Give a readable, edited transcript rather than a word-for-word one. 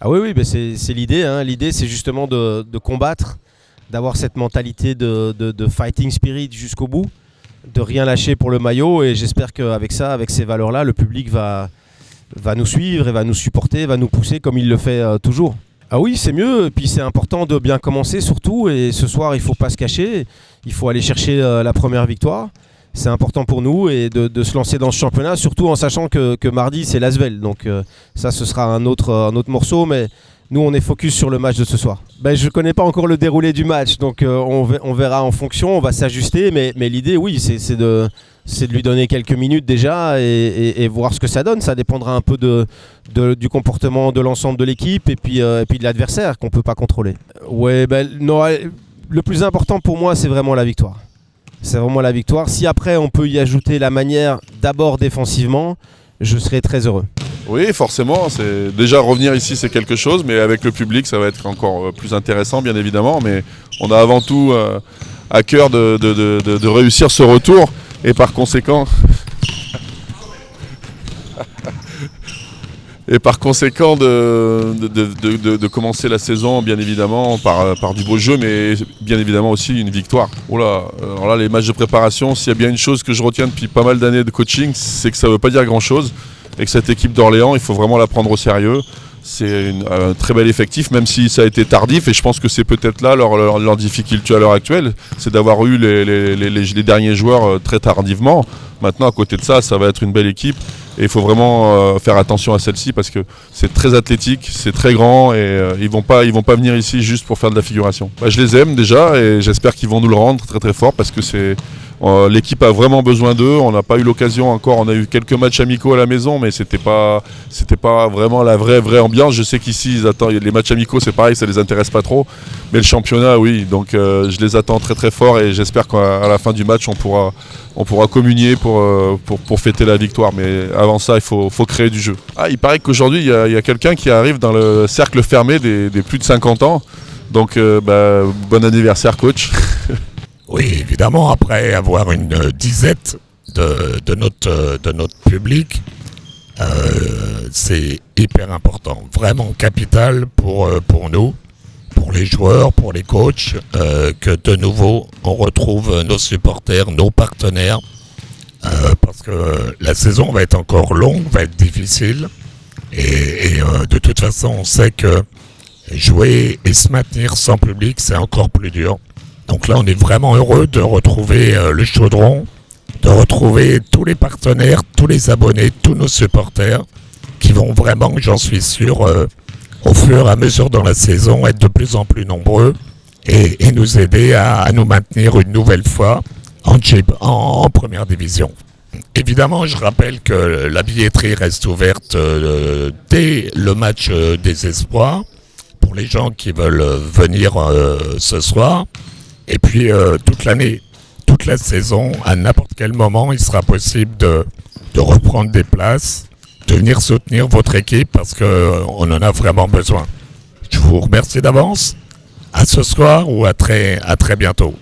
Ah oui, oui, c'est l'idée. Hein. L'idée, c'est justement de combattre, d'avoir cette mentalité de fighting spirit jusqu'au bout, de rien lâcher pour le maillot. Et j'espère qu'avec ça, avec ces valeurs-là, le public va nous suivre et va nous supporter, va nous pousser comme il le fait toujours. Ah oui, c'est mieux. Et puis c'est important de bien commencer surtout. Et ce soir, il ne faut pas se cacher. Il faut aller chercher la première victoire. C'est important pour nous et de se lancer dans ce championnat, surtout en sachant que mardi, c'est l'Asvel. Donc ça, ce sera un autre morceau. Mais nous, on est focus sur le match de ce soir. Je ne connais pas encore le déroulé du match. Donc on verra en fonction. On va s'ajuster. Mais l'idée, oui, c'est de lui donner quelques minutes déjà et voir ce que ça donne. Ça dépendra un peu du comportement de l'ensemble de l'équipe et puis de l'adversaire qu'on ne peut pas contrôler. Ouais, non, le plus important pour moi, c'est vraiment la victoire. C'est vraiment la victoire. Si après, on peut y ajouter la manière d'abord défensivement, je serai très heureux. Oui, forcément. Déjà, revenir ici, c'est quelque chose. Mais avec le public, ça va être encore plus intéressant, bien évidemment. Mais on a avant tout à cœur de réussir ce retour. Et par conséquent, de commencer la saison, bien évidemment, par du beau jeu, mais bien évidemment aussi une victoire. Alors là, les matchs de préparation, s'il y a bien une chose que je retiens depuis pas mal d'années de coaching, c'est que ça ne veut pas dire grand-chose. Et que cette équipe d'Orléans, il faut vraiment la prendre au sérieux. C'est un très bel effectif, même si ça a été tardif, et je pense que c'est peut-être là leur difficulté à l'heure actuelle, c'est d'avoir eu les derniers joueurs très tardivement. Maintenant, à côté de ça, ça va être une belle équipe, et il faut vraiment faire attention à celle-ci, parce que c'est très athlétique, c'est très grand, et ils vont pas venir ici juste pour faire de la figuration. Je les aime déjà, et j'espère qu'ils vont nous le rendre très très fort, parce que l'équipe a vraiment besoin d'eux. On n'a pas eu l'occasion encore. On a eu quelques matchs amicaux à la maison, mais c'était pas vraiment la vraie ambiance. Je sais qu'ici, les matchs amicaux, c'est pareil, ça les intéresse pas trop. Mais le championnat, oui. Donc, je les attends très très fort et j'espère qu'à la fin du match, on pourra communier pour fêter la victoire. Mais avant ça, il faut créer du jeu. Il paraît qu'aujourd'hui, il y a quelqu'un qui arrive dans le cercle fermé des plus de 50 ans. Donc, bon anniversaire, coach. Oui, évidemment, après avoir une disette de notre public, c'est hyper important, vraiment capital pour nous, pour les joueurs, pour les coachs, que de nouveau on retrouve nos supporters, nos partenaires, parce que la saison va être encore longue, va être difficile, et de toute façon on sait que jouer et se maintenir sans public, c'est encore plus dur. Donc là, on est vraiment heureux de retrouver le Chaudron, de retrouver tous les partenaires, tous les abonnés, tous nos supporters qui vont vraiment, j'en suis sûr, au fur et à mesure dans la saison, être de plus en plus nombreux et nous aider à nous maintenir une nouvelle fois en première division. Évidemment, je rappelle que la billetterie reste ouverte dès le match des espoirs pour les gens qui veulent venir ce soir. Et puis toute l'année, toute la saison, à n'importe quel moment, il sera possible de reprendre des places, de venir soutenir votre équipe parce qu'on en a vraiment besoin. Je vous remercie d'avance. À ce soir ou à très bientôt.